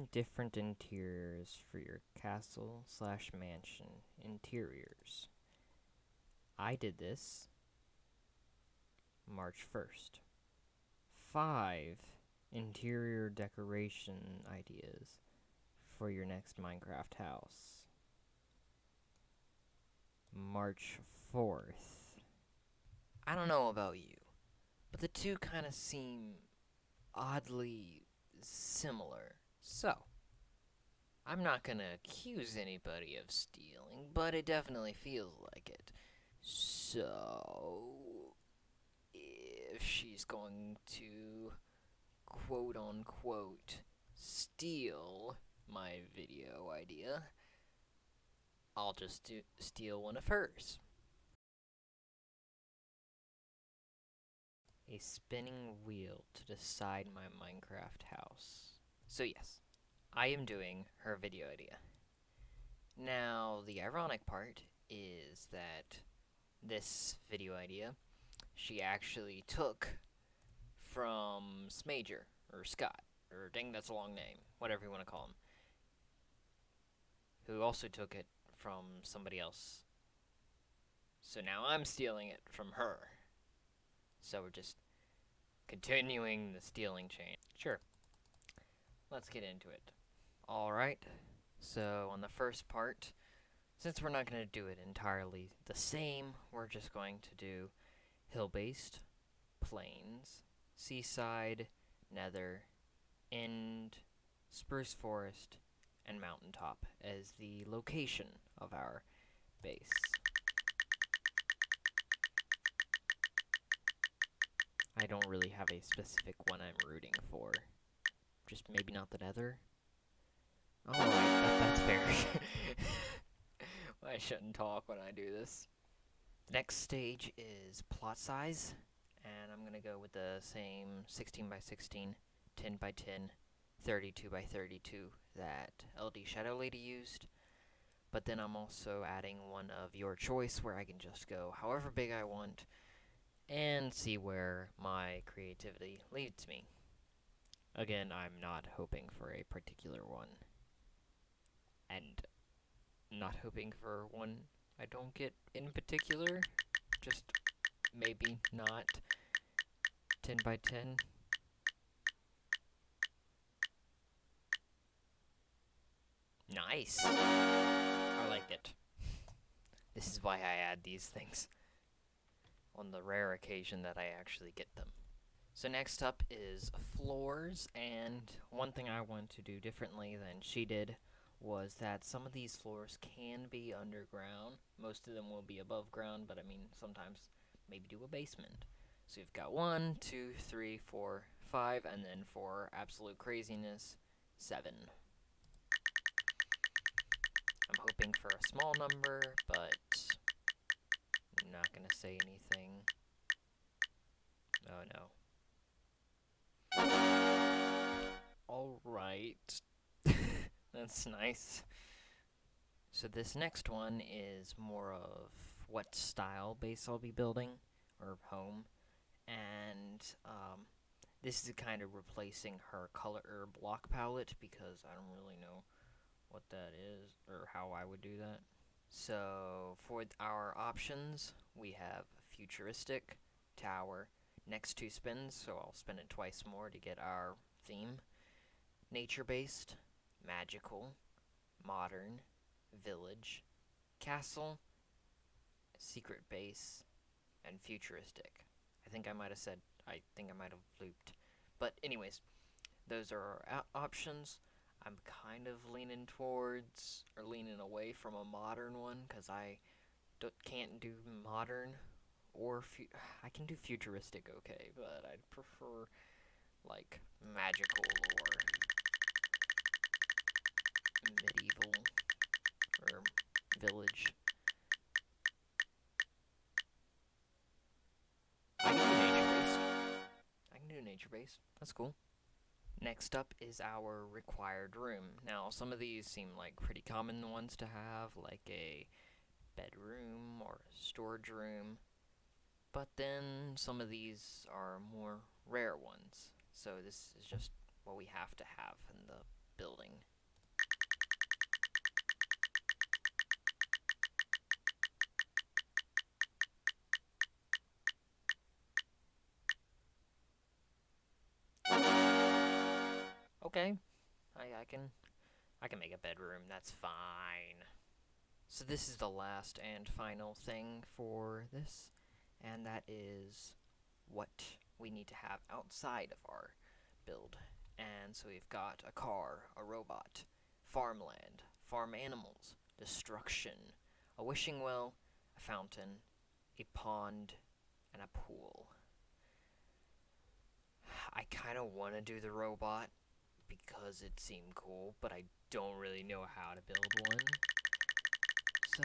7 different interiors for your castle/mansion interiors. I did this March 1st. 5 interior decoration ideas for your next Minecraft house. March 4th. I don't know about you, but the two kind of seem oddly similar. So, I'm not gonna accuse anybody of stealing, but it definitely feels like it. So, if she's going to quote unquote steal my video idea, I'll just steal one of hers. A spinning wheel to decide my Minecraft house. So yes, I am doing her video idea. Now, the ironic part is that this video idea she actually took from Smager, or Scott, or dang, that's a long name, whatever you want to call him, who also took it from somebody else. So now I'm stealing it from her. So we're just continuing the stealing chain. Sure. Let's get into it. Alright, so on the first part, since we're not going to do it entirely the same, we're just going to do hill-based, plains, seaside, nether, end, spruce forest, and mountaintop as the location of our base. I don't really have a specific one I'm rooting for. Just maybe not the nether. Alright, that's fair. I shouldn't talk when I do this. The next stage is plot size, and I'm gonna go with the same 16 by 16, 10 by 10, 32 by 32 that LD Shadow Lady used. But then I'm also adding one of your choice where I can just go however big I want and see where my creativity leads me. Again, I'm not hoping for a particular one, and not hoping for one I don't get in particular, just maybe not 10 by 10. Nice! I liked it. This is why I add these things, on the rare occasion that I actually get them. So next up is floors, and one thing I want to do differently than she did was that some of these floors can be underground. Most of them will be above ground, but I mean, sometimes maybe do a basement. So you've got 1, 2, 3, 4, 5, and then for absolute craziness, 7. I'm hoping for a small number, but I'm not gonna say anything. Oh no. Alright. That's nice. So this next one is more of what style base I'll be building, or home. And this is kind of replacing her color or block palette because I don't really know what that is or how I would do that. So for our options, we have futuristic, tower, next 2 spins, so I'll spin it twice more to get our theme. Nature-based, magical, modern, village, castle, secret base, and futuristic. I think I might have looped. But anyways, those are our options. I'm kind of leaning towards, or leaning away from a modern one, because I can't do modern, or I can do futuristic okay, but I'd prefer, like, magical or medieval or village. I can do nature-based. I can do nature-based. That's cool. Next up is our required room. Now, some of these seem like pretty common ones to have, like a bedroom or a storage room. But then some of these are more rare ones. So this is just what we have to have in the building. Okay, I can make a bedroom. That's fine. So this is the last and final thing for this, and that is what we need to have outside of our build. And so we've got a car, a robot, farmland, farm animals, destruction, a wishing well, a fountain, a pond, and a pool. I kind of want to do the robot because it seemed cool, but I don't really know how to build one. So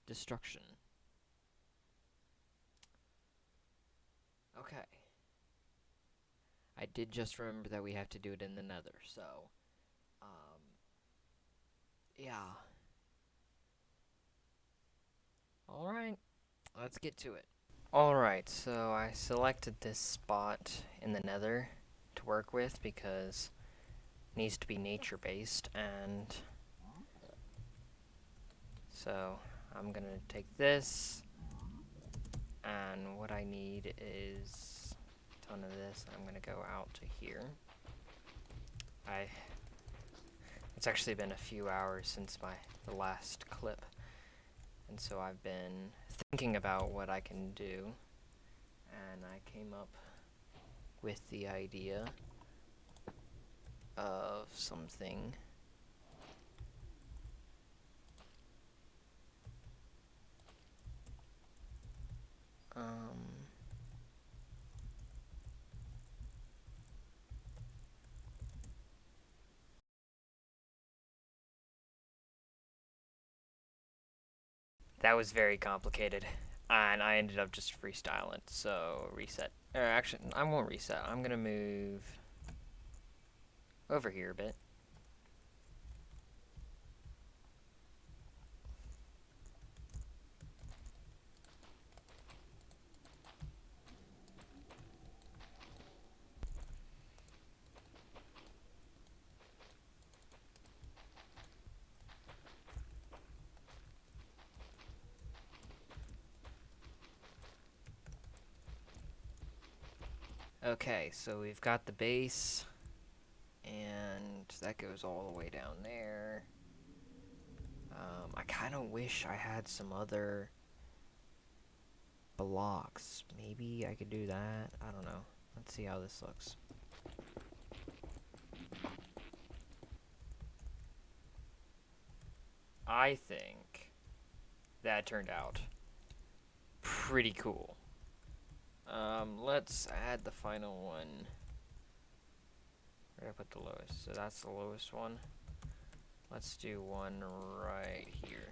destruction. Okay. I did just remember that we have to do it in the nether, so yeah. Alright, let's get to it. Alright, so I selected this spot in the nether to work with because it needs to be nature-based, and so I'm gonna take this, and what I need is a ton of this. I'm gonna go out to here. It's actually been a few hours since the last clip, and so I've been thinking about what I can do, and I came up with the idea of something. That was very complicated, and I ended up just freestyling, so reset. Actually, I won't reset. I'm gonna move over here a bit. Okay, so we've got the base, and that goes all the way down there. I kind of wish I had some other blocks. Maybe I could do that. I don't know. Let's see how this looks. I think that turned out pretty cool. Let's add the final one. Where did I put the lowest? So that's the lowest one. Let's do one right here.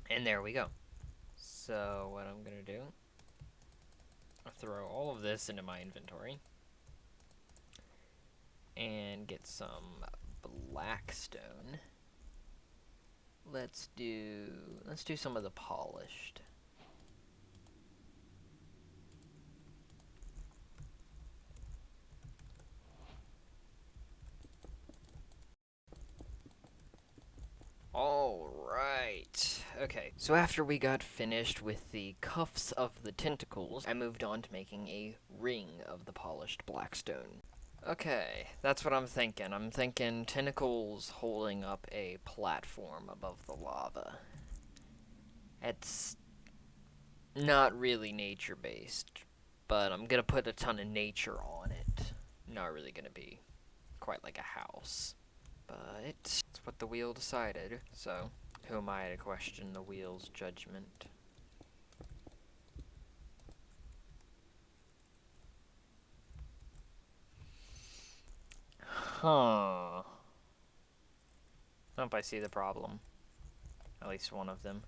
And there we go. So what I'm gonna do, I'll throw all of this into my inventory and get some blackstone. Let's do some of the polished. Alright. Okay, so after we got finished with the cuffs of the tentacles, I moved on to making a ring of the polished blackstone. Okay, that's what I'm thinking. I'm thinking tentacles holding up a platform above the lava. It's not really nature-based, but I'm gonna put a ton of nature on it. Not really gonna be quite like a house. But it's what the wheel decided, so who am I to question the wheel's judgment? Huh. Nope, I see the problem. At least one of them.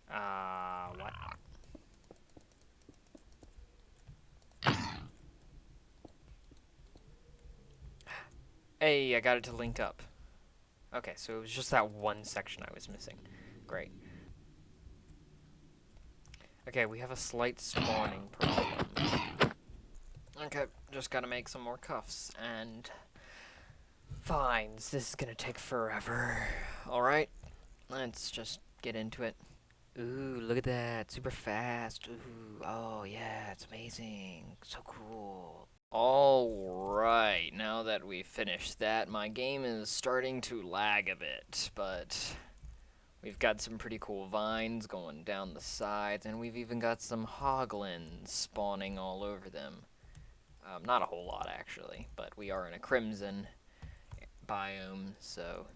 What? Hey, I got it to link up. Okay, so it was just that one section I was missing. Great. Okay, we have a slight spawning problem. Okay, just gotta make some more cuffs and vines. This is gonna take forever. Alright, let's just get into it. Ooh, look at that. Super fast. Ooh, oh yeah, it's amazing. So cool. Alright, now that we've finished that, my game is starting to lag a bit, but we've got some pretty cool vines going down the sides, and we've even got some hoglins spawning all over them. Not a whole lot, actually, but we are in a crimson biome, so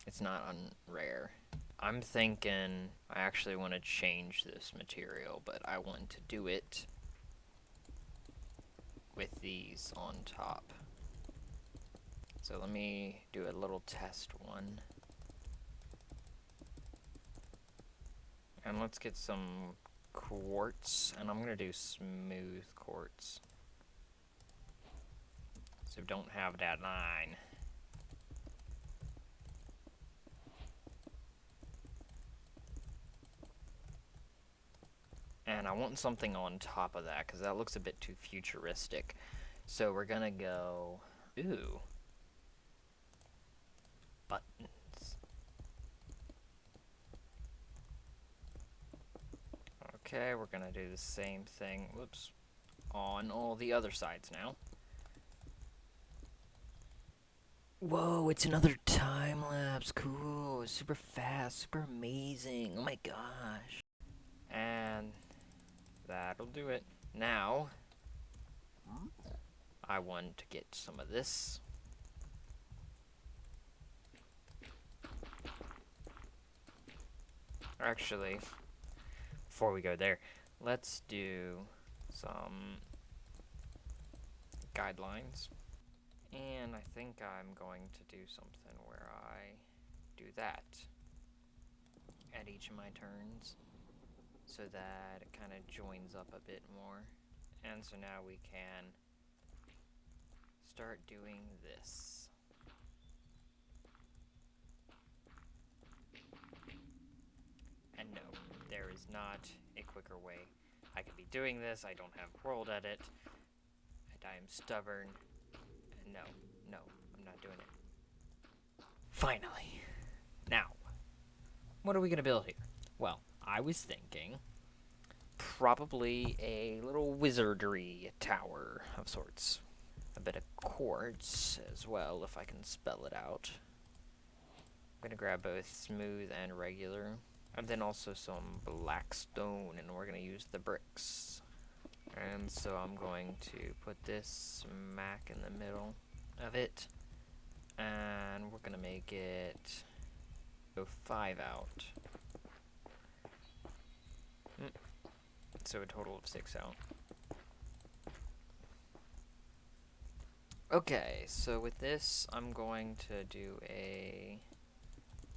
it's not rare. I'm thinking I actually want to change this material, but I want to do it with these on top. So let me do a little test one. And let's get some quartz, and I'm going to do smooth quartz. So don't have that line. And I want something on top of that, because that looks a bit too futuristic. So we're gonna go... Ooh. Buttons. Okay, we're gonna do the same thing, whoops, on all the other sides now. Whoa, it's another time lapse. Cool, super fast, super amazing. Oh my gosh. And that'll do it. Now, I want to get some of this. Actually, before we go there, let's do some guidelines. And I think I'm going to do something where I do that at each of my turns, so that it kind of joins up a bit more. And so now we can start doing this. And no, there is not a quicker way. I could be doing this, I don't have world edit, and I am stubborn, and no, I'm not doing it. Finally. Now, what are we gonna build here? Well, I was thinking probably a little wizardry tower of sorts. A bit of quartz as well, if I can spell it out. I'm gonna grab both smooth and regular. And then also some black stone, and we're gonna use the bricks. And so I'm going to put this smack in the middle of it. And we're gonna make it go 5 out. So a total of 6 out. Okay, so with this, I'm going to do a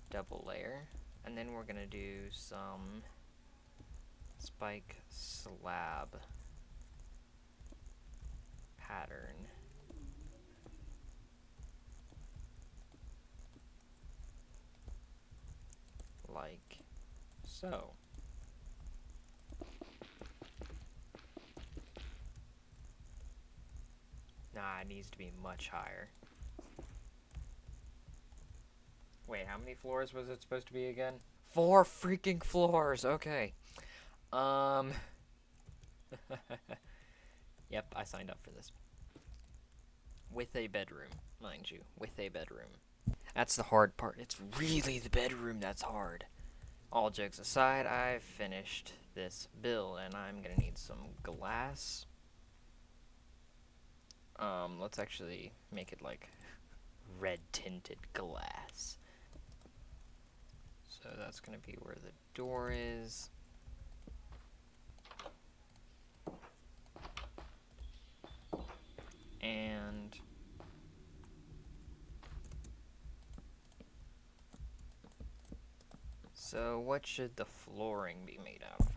double layer, and then we're gonna do some spike slab pattern. Like so. Nah, it needs to be much higher. Wait, how many floors was it supposed to be again? 4 freaking floors, okay. Yep, I signed up for this. With a bedroom, mind you, with a bedroom. That's the hard part. It's really the bedroom that's hard. All jokes aside, I've finished this build, and I'm gonna need some glass. Let's actually make it like red tinted glass. So that's gonna be where the door is. And So what should the flooring be made out of?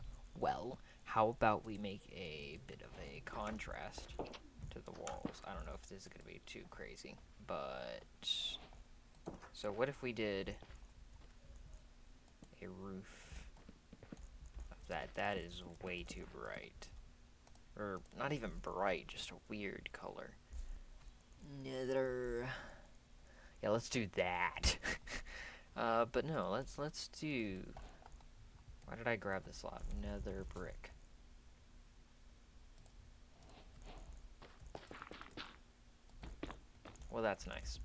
Well, how about we make a bit of a contrast to the walls? I don't know if this is going to be too crazy, but... So what if we did a roof of that? That is way too bright. Or not even bright, just a weird color. Nether. Yeah, let's do that. But no, let's do... Why did I grab this lot? Nether brick. Well, that's nice.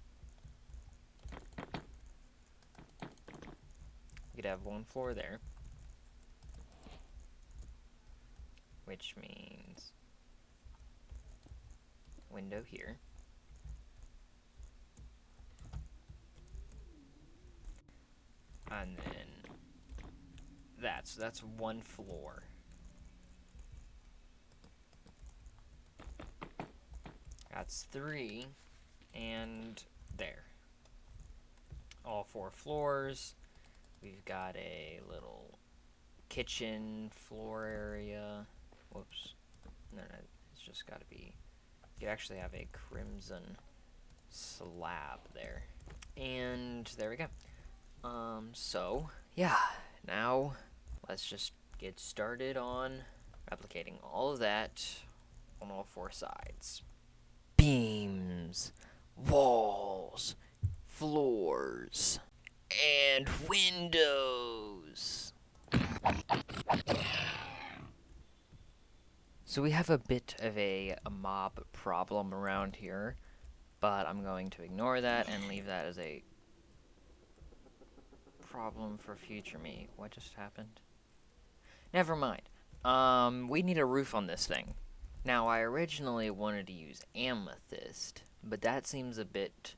You could have one floor there, which means window here. And then that's one floor. That's 3, and there. All 4 floors. We've got a little kitchen floor area. Whoops. No, it's just got to be... You actually have a crimson slab there. And there we go. So, yeah. Now, let's just get started on replicating all of that on all 4 sides. Beams, walls, floors, and windows. So we have a bit of a mob problem around here, but I'm going to ignore that and leave that as a problem for future me. What just happened? Never mind. We need a roof on this thing. Now, I originally wanted to use amethyst, but that seems a bit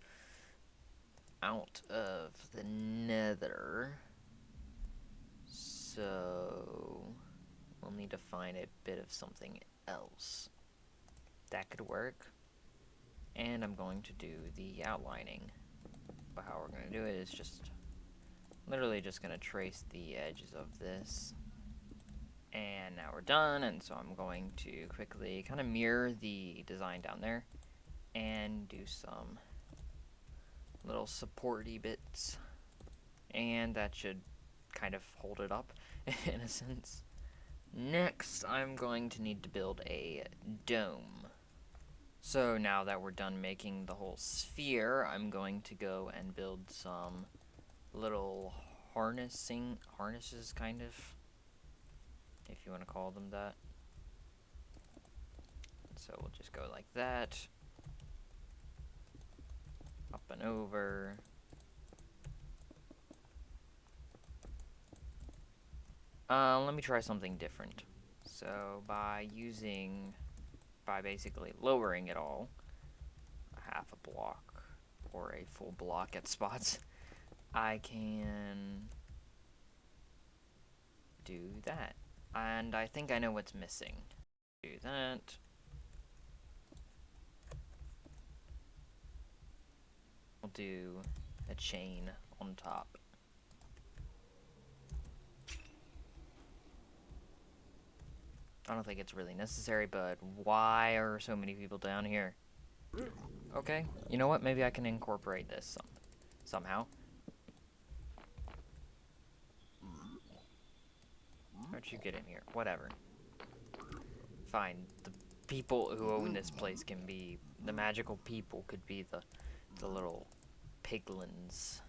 out of the nether. So, we'll need to find a bit of something else. That could work. And I'm going to do the outlining. But how we're going to do it is just literally just going to trace the edges of this. And now we're done, and so I'm going to quickly kind of mirror the design down there and do some little supporty bits. And that should kind of hold it up in a sense. Next, I'm going to need to build a dome. So now that we're done making the whole sphere, I'm going to go and build some little harnesses kind of, if you want to call them that. So we'll just go like that, up and over. Let me try something different. So by basically lowering it all a half a block or a full block at spots, I can do that. And I think I know what's missing. Do that. We'll do a chain on top. I don't think it's really necessary, but why are so many people down here? Okay, you know what? Maybe I can incorporate this somehow. How'd you get in here? Whatever. Fine. The people who own this place can be... The magical people could be the little piglins.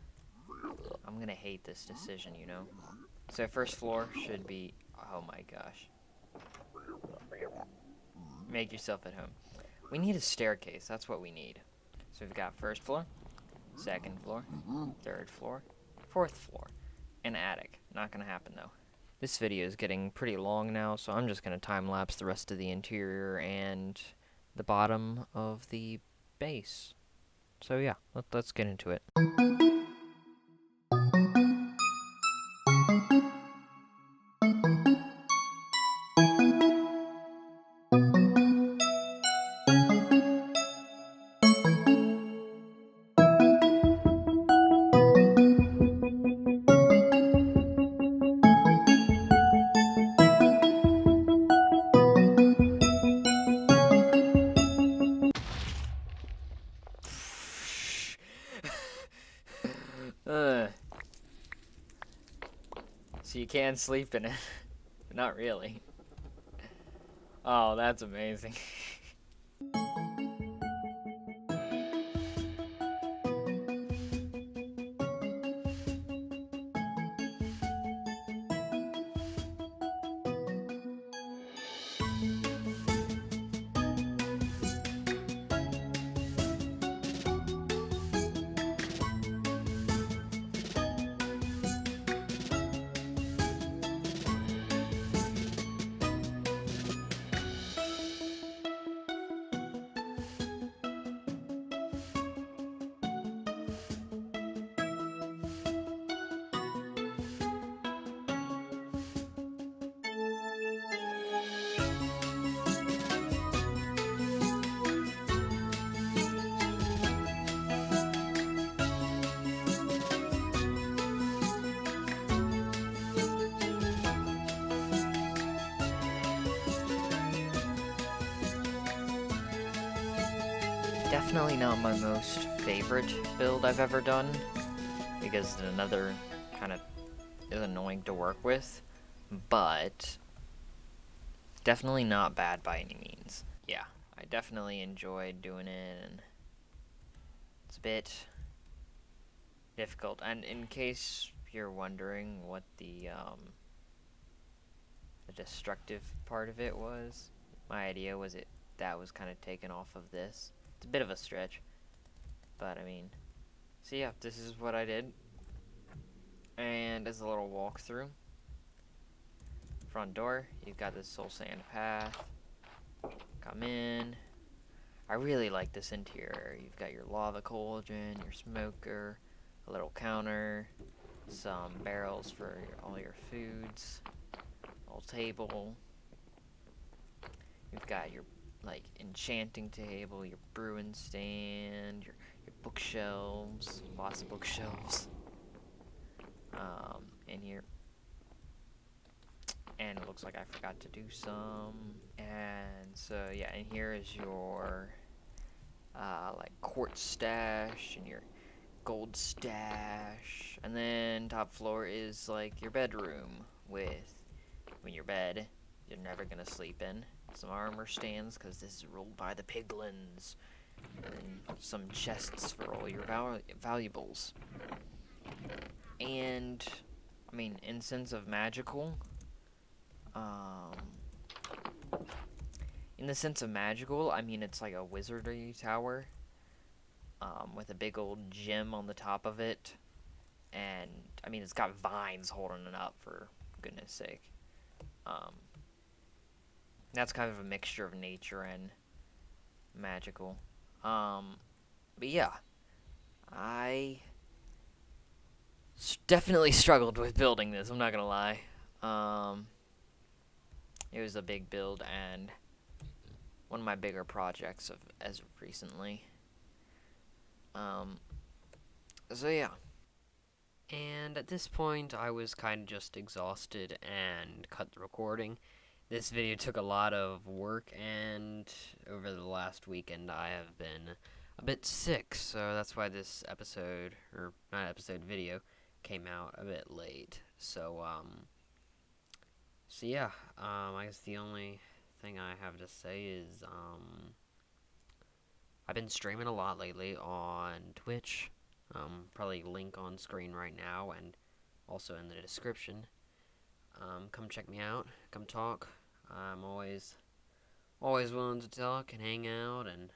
I'm gonna hate this decision, you know? So first floor should be... Oh my gosh. Make yourself at home. We need a staircase. That's what we need. So we've got first floor, second floor, third floor, fourth floor, and attic. Not gonna happen though. This video is getting pretty long now, so I'm just gonna time-lapse the rest of the interior and the bottom of the base. So yeah, let's get into it. So you can sleep in it, but not really. Oh, that's amazing. Definitely not my most favorite build I've ever done, because another kind of is annoying to work with, but definitely not bad by any means. Yeah, I definitely enjoyed doing it, and it's a bit difficult. And in case you're wondering what the destructive part of it was, my idea was that was kind of taken off of this. It's a bit of a stretch, but I mean, so yeah, this is what I did. And as a little walkthrough, front door, you've got this soul sand path. Come in. I really like this interior. You've got your lava cauldron, your smoker, a little counter, some barrels for all your foods, a little table. You've got your enchanting table, your brewing stand, your bookshelves, lots of bookshelves in here. And it looks like I forgot to do some. And so yeah, and here is your quartz stash and your gold stash. And then top floor is like your bedroom with, your bed you're never gonna sleep in. Some armor stands, because this is ruled by the piglins. And some chests for all your valuables. And, I mean, in sense of magical, in the sense of magical, I mean, it's like a wizardry tower, with a big old gem on the top of it. And, I mean, it's got vines holding it up, for goodness sake. That's kind of a mixture of nature and magical. But yeah, I definitely struggled with building this, I'm not gonna lie. It was a big build and one of my bigger projects as of recently. So yeah. And at this point, I was kind of just exhausted and cut the recording. This video took a lot of work, and over the last weekend I have been a bit sick, so that's why this episode, or not episode, video, came out a bit late. So yeah, I guess the only thing I have to say is, I've been streaming a lot lately on Twitch, probably link on screen right now, and also in the description. Come check me out, come talk. I'm always willing to talk and hang out, and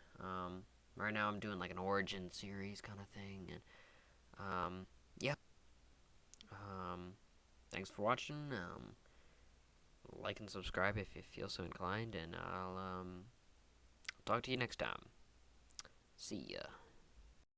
right now I'm doing like an origin series kind of thing, and yeah. Thanks for watching. Like and subscribe if you feel so inclined, and I'll talk to you next time. See ya.